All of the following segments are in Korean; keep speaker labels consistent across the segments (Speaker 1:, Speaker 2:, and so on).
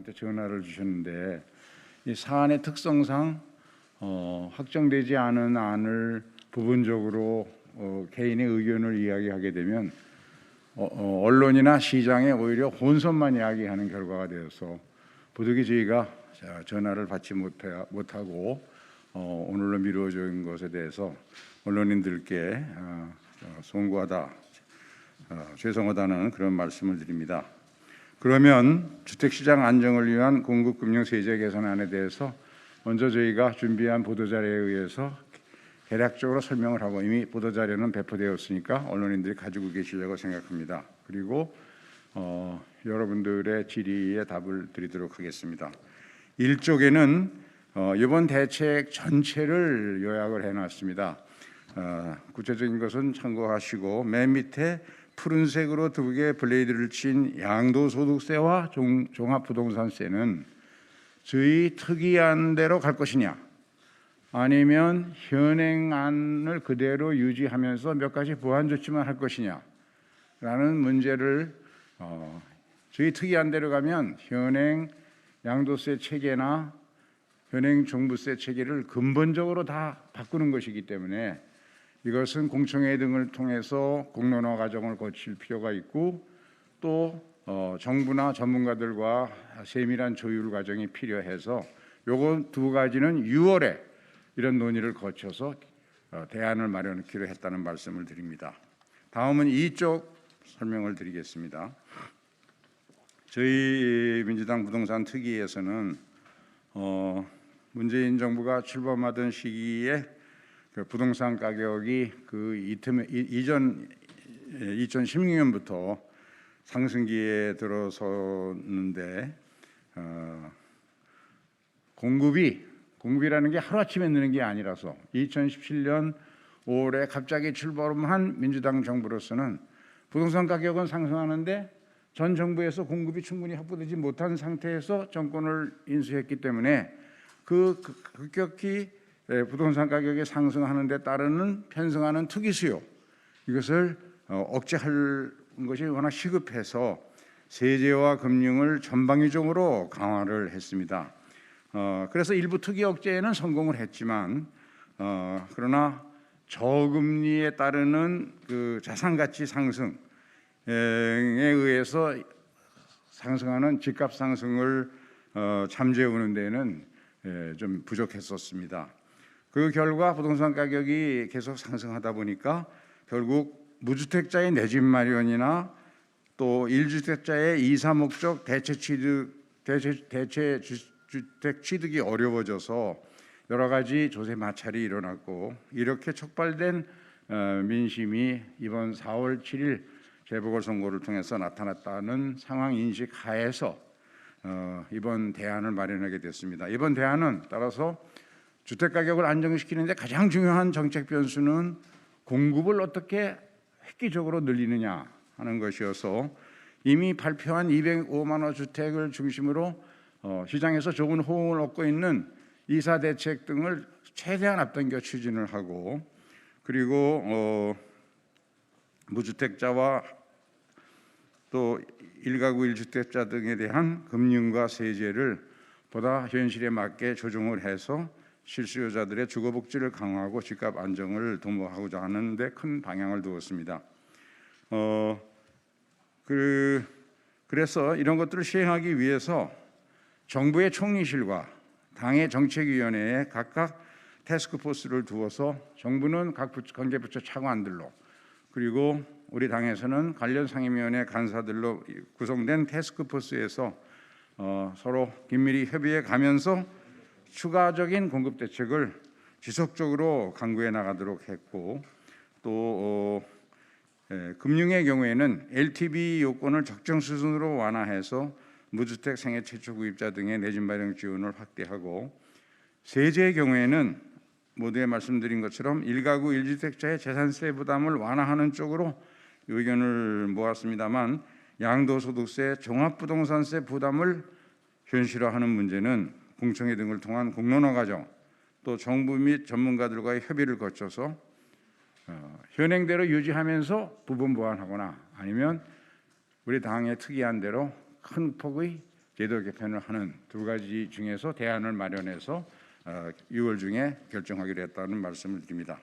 Speaker 1: 저한테 전화를 주셨는데 이 사안의 특성상 확정되지 않은 안을 부분적으로 개인의 의견을 이야기하게 되면 언론이나 시장에 오히려 혼선만 이야기하는 결과가 되어서 부득이 저희가 전화를 받지 못하고 오늘로 미루어진 것에 대해서 언론인들께 송구하다, 죄송하다는 그런 말씀을 드립니다. 그러면 주택시장 안정을 위한 공급금융세제 개선안에 대해서 먼저 저희가 준비한 보도자료에 의해서 대략적으로 설명을 하고 이미 보도자료는 배포되었으니까 언론인들이 가지고 계시려고 생각합니다. 그리고 여러분들의 질의에 답을 드리도록 하겠습니다. 1쪽에는 이번 대책 전체를 요약을 해놨습니다. 구체적인 것은 참고하시고 맨 밑에 푸른색으로 두 개의 블레이드를 친 양도소득세와 종합부동산세는 저희 특이안대로 갈 것이냐 아니면 현행안을 그대로 유지하면서 몇 가지 보완 조치만 할 것이냐 라는 문제를 저희 특이안대로 가면 현행 양도세 체계나 현행 종부세 체계를 근본적으로 다 바꾸는 것이기 때문에 이것은 공청회 등을 통해서 공론화 과정을 거칠 필요가 있고 또 정부나 전문가들과 세밀한 조율 과정이 필요해서 요거 두 가지는 6월에 이런 논의를 거쳐서 대안을 마련하기로 했다는 말씀을 드립니다. 다음은 이쪽 설명을 드리겠습니다. 저희 민주당 부동산 특위에서는 문재인 정부가 출범하던 시기에 그 부동산 가격이 이전 2016년부터 상승기에 들어섰는데 공급이라는 게 하루아침에 느는 게 아니라서 2017년 5월에 갑자기 출범한 민주당 정부로서는 부동산 가격은 상승하는데 전 정부에서 공급이 충분히 확보되지 못한 상태에서 정권을 인수했기 때문에 급격히 부동산 가격이 상승하는 데 따르는 편승하는 투기 수요 이것을 억제할 것이 워낙 시급해서 세제와 금융을 전방위적으로 강화를 했습니다. 그래서 일부 투기 억제에는 성공을 했지만 그러나 저금리에 따르는 그 자산가치 상승에 의해서 상승하는 집값 상승을 잠재우는 데는 좀 부족했었습니다. 그 결과 부동산 가격이 계속 상승하다 보니까 결국 무주택자의 내 집 마련이나 또 1주택자의 2, 3목적 대체 주택 취득이 어려워져서 여러 가지 조세 마찰이 일어났고 이렇게 촉발된 민심이 이번 4월 7일 재보궐선거를 통해서 나타났다는 상황 인식 하에서 이번 대안을 마련하게 됐습니다. 이번 대안은 따라서 주택가격을 안정시키는 데 가장 중요한 정책 변수는 공급을 어떻게 획기적으로 늘리느냐 하는 것이어서 이미 발표한 205만 호 주택을 중심으로 시장에서 좋은 호응을 얻고 있는 이사 대책 등을 최대한 앞당겨 추진을 하고 그리고 무주택자와 또 1가구 1주택자 등에 대한 금융과 세제를 보다 현실에 맞게 조정을 해서 실수요자들의 주거복지를 강화하고 집값 안정을 도모하고자 하는 데 큰 방향을 두었습니다. 그래서 이런 것들을 시행하기 위해서 정부의 총리실과 당의 정책위원회에 각각 태스크포스를 두어서 정부는 각 관계부처 차관들로 그리고 우리 당에서는 관련 상임위원회 간사들로 구성된 태스크포스에서 서로 긴밀히 협의해 가면서 추가적인 공급 대책을 지속적으로 강구해 나가도록 했고 또 금융의 경우에는 LTV 요건을 적정 수준으로 완화해서 무주택 생애 최초 구입자 등의 내 집 마련 지원을 확대하고 세제의 경우에는 모두에 말씀드린 것처럼 1가구 1주택자의 재산세 부담을 완화하는 쪽으로 의견을 모았습니다만 양도소득세, 종합부동산세 부담을 현실화하는 문제는 공청회 등을 통한 공론화 과정 또 정부 및 전문가들과의 협의를 거쳐서 현행대로 유지하면서 부분 보완하거나 아니면 우리 당의 특이한 대로 큰 폭의 제도 개편을 하는 두 가지 중에서 대안을 마련해서 6월 중에 결정하기로 했다는 말씀을 드립니다.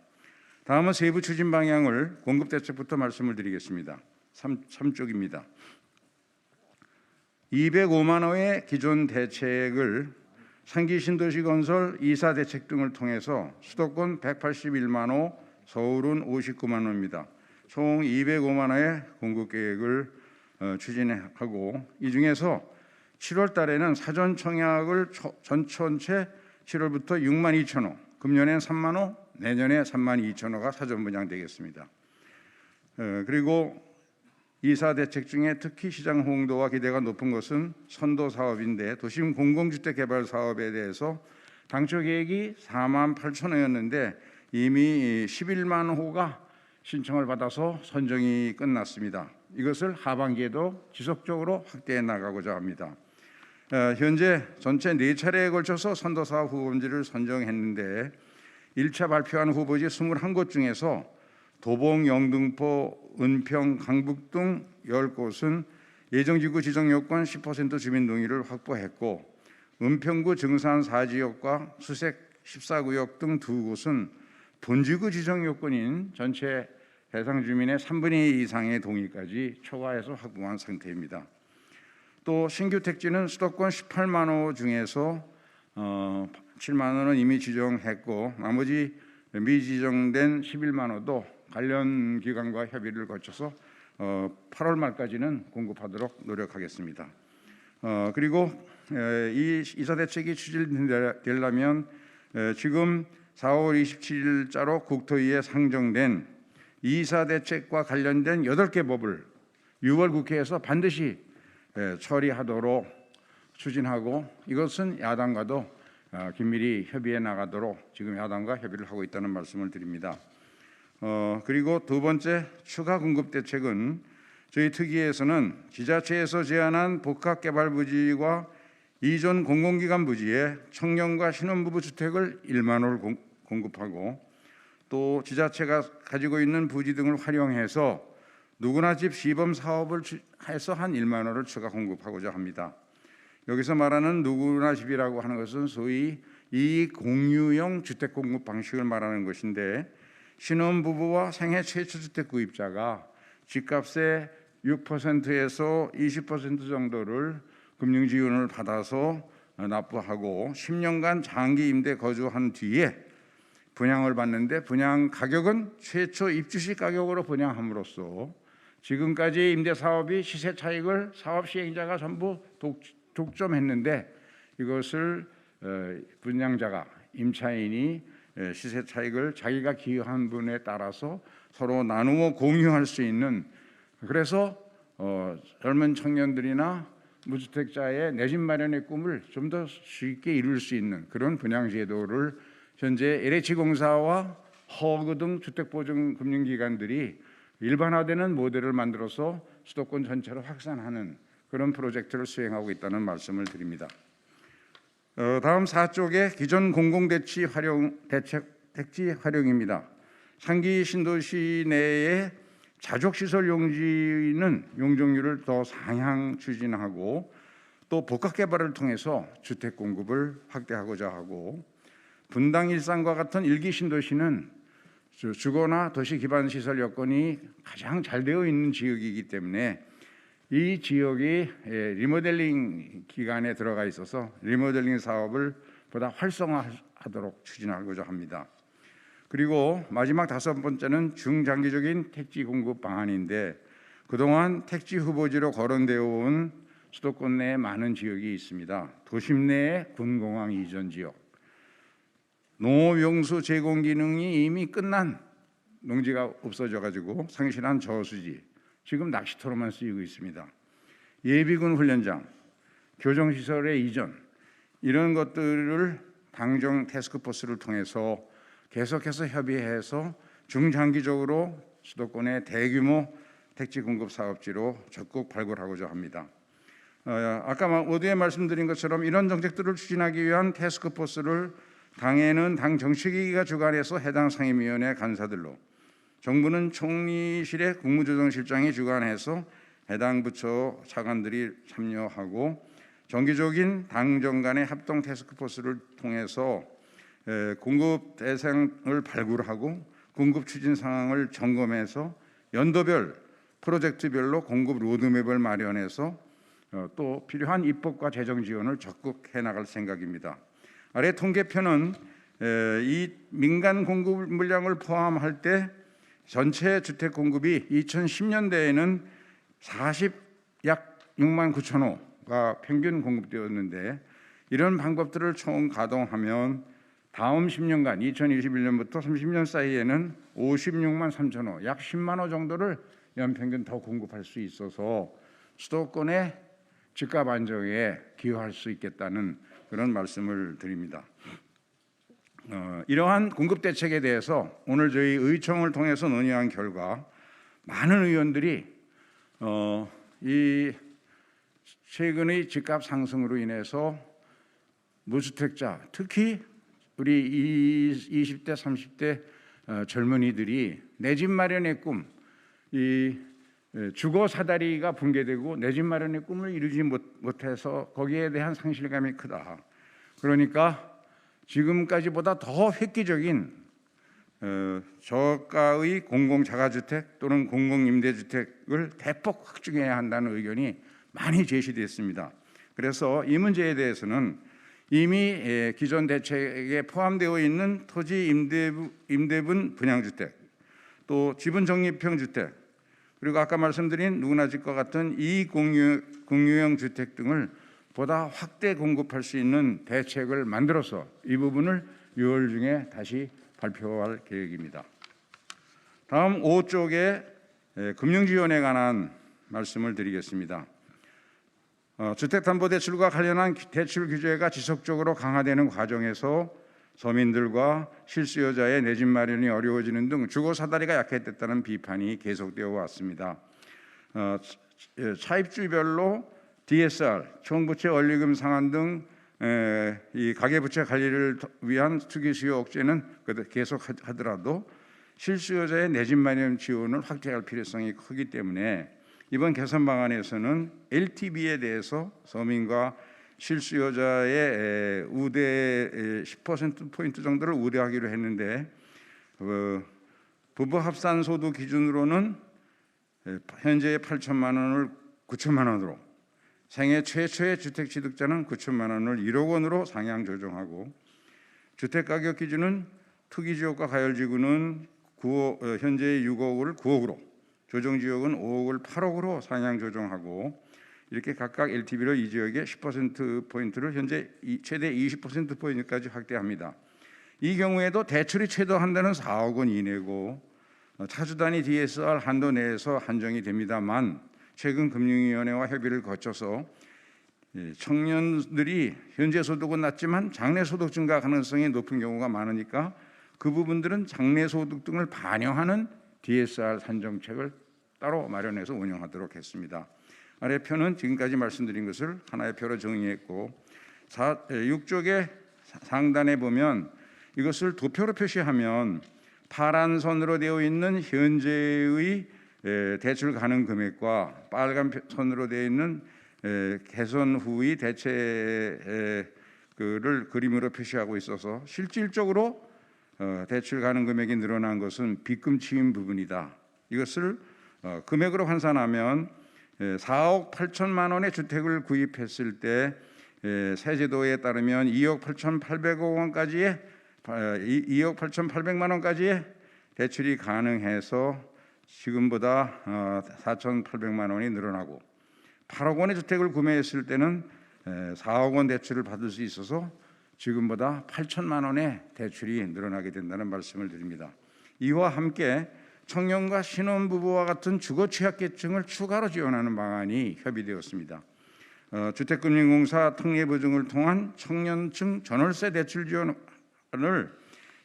Speaker 1: 다음은 세부 추진 방향을 공급 대책부터 말씀을 드리겠습니다. 3쪽입니다. 205만 호의 기존 대책을 상기 신도시 건설 2사 대책 등을 통해서 수도권 181만 호, 서울은 59만 호입니다. 총 205만 호의 공급 계획을 추진하고 이 중에서 7월 달에는 사전 청약을 전체 7월부터 6만 2천 호, 금년엔 3만 호, 내년에 3만 2천 호가 사전 분양되겠습니다. 그리고 2사 대책 중에 특히 시장 호응도와 기대가 높은 것은 선도 사업인데 도심 공공주택 개발 사업에 대해서 당초 계획이 4만 8천 호였는데 이미 11만 호가 신청을 받아서 선정이 끝났습니다. 이것을 하반기에도 지속적으로 확대해 나가고자 합니다. 현재 전체 4차례에 걸쳐서 선도사업 후보지를 선정했는데 1차 발표한 후보지 21곳 중에서 도봉, 영등포, 은평, 강북 등 10곳은 예정지구 지정요건 10% 주민 동의를 확보했고 은평구 증산 4지역과 수색 14구역 등 2곳은 본지구 지정요건인 전체 대상 주민의 3분의 2 이상의 동의까지 초과해서 확보한 상태입니다. 또 신규 택지는 수도권 18만 호 중에서 7만 호는 이미 지정했고 나머지 미지정된 11만 호도 관련 기관과 협의를 거쳐서 8월 말까지는 공급하도록 노력하겠습니다. 그리고 이 이사 대책이 추진되려면 지금 4월 27일자로 국토위에 상정된 이사 대책과 관련된 8개 법을 6월 국회에서 반드시 처리하도록 추진하고 이것은 야당과도 긴밀히 협의해 나가도록 지금 야당과 협의를 하고 있다는 말씀을 드립니다. 그리고 두 번째 추가 공급 대책은 저희 특위에서는 지자체에서 제안한 복합개발 부지와 이전 공공기관 부지에 청년과 신혼부부 주택을 1만 호를 공급하고 또 지자체가 가지고 있는 부지 등을 활용해서 누구나 집 시범 사업을 해서 한 1만 호를 추가 공급하고자 합니다. 여기서 말하는 누구나 집이라고 하는 것은 소위 이익 공유형 주택 공급 방식을 말하는 것인데 신혼부부와 생애 최초 주택 구입자가 집값의 6%에서 20% 정도를 금융 지원을 받아서 납부하고 10년간 장기 임대 거주한 뒤에 분양을 받는데 분양 가격은 최초 입주시 가격으로 분양함으로써 지금까지 임대 사업이 시세 차익을 사업 시행자가 전부 독점했는데 이것을 분양자가 임차인이 시세 차익을 자기가 기여한 분에 따라서 서로 나누어 공유할 수 있는 그래서 젊은 청년들이나 무주택자의 내 집 마련의 꿈을 좀 더 쉽게 이룰 수 있는 그런 분양 제도를 현재 LH공사와 허그 등 주택보증금융기관들이 일반화되는 모델을 만들어서 수도권 전체로 확산하는 그런 프로젝트를 수행하고 있다는 말씀을 드립니다. 다음 4쪽의 기존 공공대치 택지 활용입니다. 상기 신도시 내의 자족시설 용지는 용적률을 더 상향 추진하고 또 복합개발을 통해서 주택 공급을 확대하고자 하고 분당 일산과 같은 일기 신도시는 주거나 도시 기반 시설 여건이 가장 잘 되어 있는 지역이기 때문에 이 지역이 리모델링 기간에 들어가 있어서 리모델링 사업을 보다 활성화하도록 추진하고자 합니다. 그리고 마지막 5번째는 중장기적인 택지 공급 방안인데 그동안 택지 후보지로 거론되어 온 수도권 내에 많은 지역이 있습니다. 도심 내의 군공항 이전 지역, 농업용수 제공 기능이 이미 끝난 농지가 없어져가지고 상실한 저수지, 지금 낚시터로만 쓰이고 있습니다. 예비군 훈련장, 교정시설의 이전 이런 것들을 당정 태스크포스를 통해서 계속해서 협의해서 중장기적으로 수도권의 대규모 택지 공급 사업지로 적극 발굴하고자 합니다. 아까 모두에 말씀드린 것처럼 이런 정책들을 추진하기 위한 태스크포스를 당에는 당 정책위가 주관해서 해당 상임위원회 간사들로 정부는 총리실의 국무조정실장이 주관해서 해당 부처 차관들이 참여하고 정기적인 당정 간의 합동 태스크포스를 통해서 공급 대상을 발굴하고 공급 추진 상황을 점검해서 연도별 프로젝트별로 공급 로드맵을 마련해서 또 필요한 입법과 재정 지원을 적극 해나갈 생각입니다. 아래 통계표는 이 민간 공급 물량을 포함할 때 전체 주택 공급이 2010년대에는 약 6만 9천 호가 평균 공급되었는데, 이런 방법들을 총 가동하면 다음 10년간 2021년부터 30년 사이에는 56만 3천 호, 약 10만 호 정도를 연평균 더 공급할 수 있어서 수도권의 집값 안정에 기여할 수 있겠다는 그런 말씀을 드립니다. 이러한 공급 대책에 대해서 오늘 저희 의총을 통해서 논의한 결과 많은 의원들이 이 최근의 집값 상승으로 인해서 무주택자, 특히 우리 20대, 30대 젊은이들이 내 집 마련의 꿈, 이 주거 사다리가 붕괴되고 내 집 마련의 꿈을 이루지 못해서 거기에 대한 상실감이 크다. 그러니까 지금까지보다 더 획기적인 저가의 공공자가주택 또는 공공임대주택을 대폭 확충해야 한다는 의견이 많이 제시됐습니다. 그래서 이 문제에 대해서는 이미 기존 대책에 포함되어 있는 토지 임대분 분양주택, 또 지분 적립형 주택, 그리고 아까 말씀드린 누구나 집과 같은 이공유형 주택 등을 보다 확대 공급할 수 있는 대책을 만들어서 이 부분을 6월 중에 다시 발표할 계획입니다. 다음 5쪽에 금융지원에 관한 말씀을 드리겠습니다. 주택담보대출과 관련한 대출 규제가 지속적으로 강화되는 과정에서 서민들과 실수요자의 내 집 마련이 어려워지는 등 주거 사다리가 약화됐다는 비판이 계속되어 왔습니다. 차입주별로 DSR, 총부채 원리금 상환 등 이 가계부채 관리를 위한 투기 수요 억제는 계속하더라도 실수요자의 내 집 마련 지원을 확대할 필요성이 크기 때문에 이번 개선 방안에서는 LTV에 대해서 서민과 실수요자의 우대 10%포인트 정도를 우대하기로 했는데, 부부 합산 소득 기준으로는 현재의 8천만 원을 9천만 원으로, 생애 최초의 주택 취득자는 9천만 원을 1억 원으로 상향 조정하고, 주택가격 기준은 투기지역과 가열지구는 현재의 6억을 9억으로, 조정지역은 5억을 8억으로 상향 조정하고, 이렇게 각각 LTV를 이 지역의 10%포인트를 현재 최대 20%포인트까지 확대합니다. 이 경우에도 대출이 최대 한도는 4억 원 이내고 차주 단위 DSR 한도 내에서 한정이 됩니다만, 최근 금융위원회와 협의를 거쳐서 청년들이 현재 소득은 낮지만 장래소득 증가 가능성이 높은 경우가 많으니까 그 부분들은 장래소득 등을 반영하는 DSR 산정책을 따로 마련해서 운영하도록 했습니다. 아래 표는 지금까지 말씀드린 것을 하나의 표로 정리했고, 6쪽의 상단에 보면 이것을 도표로 표시하면 파란 선으로 되어 있는 현재의 대출 가능 금액과 빨간 선으로 되어 있는 개선 후의 대체를 그림으로 표시하고 있어서 실질적으로 대출 가능 금액이 늘어난 것은 빚금 취임 부분이다. 이것을 금액으로 환산하면 4억 8천만 원의 주택을 구입했을 때 새 제도에 따르면 2억 8,800억 원까지의 2억 8,800만 원까지의 대출이 가능해서 지금보다 4,800만 원이 늘어나고, 8억 원의 주택을 구매했을 때는 4억 원 대출을 받을 수 있어서 지금보다 8천만 원의 대출이 늘어나게 된다는 말씀을 드립니다. 이와 함께 청년과 신혼부부와 같은 주거 취약계층을 추가로 지원하는 방안이 협의되었습니다. 주택금융공사 특례보증을 통한 청년층 전월세 대출 지원을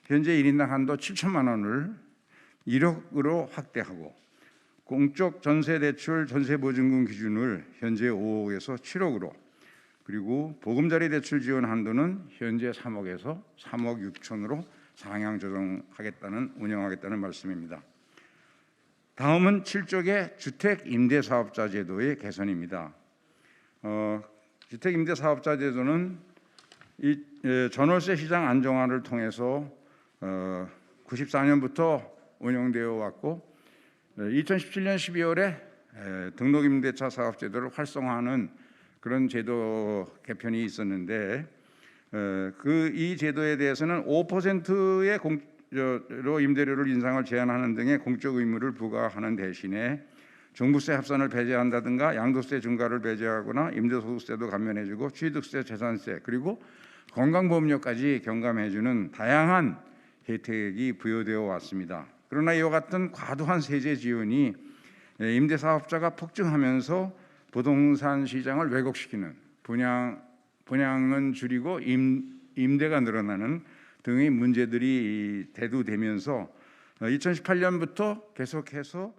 Speaker 1: 현재 1인당 한도 7천만 원을 1억으로 확대하고, 공적 전세대출 전세보증금 기준을 현재 5억에서 7억으로, 그리고 보금자리 대출 지원 한도는 현재 3억에서 3억 6천으로 상향 조정하겠다는, 운영하겠다는 말씀입니다. 다음은 7쪽의 주택 임대사업자 제도의 개선입니다. 주택임대사업자 제도는 이 전월세 시장 안정화를 통해서 94년부터 운영되어 왔고 2017년 12월에 등록임대차 사업제도를 활성화하는 그런 제도 개편이 있었는데 이 제도에 대해서는 5%의 공로 임대료를 인상을 제한하는 등의 공적 의무를 부과하는 대신에 종부세 합산을 배제한다든가 양도세 증가를 배제하거나 임대소득세도 감면해주고 취득세, 재산세 그리고 건강보험료까지 경감해주는 다양한 혜택이 부여되어 왔습니다. 그러나 이와 같은 과도한 세제 지원이 임대사업자가 폭증하면서 부동산 시장을 왜곡시키는 분양은 줄이고 임대가 늘어나는 등의 문제들이 대두되면서 2018년부터 계속해서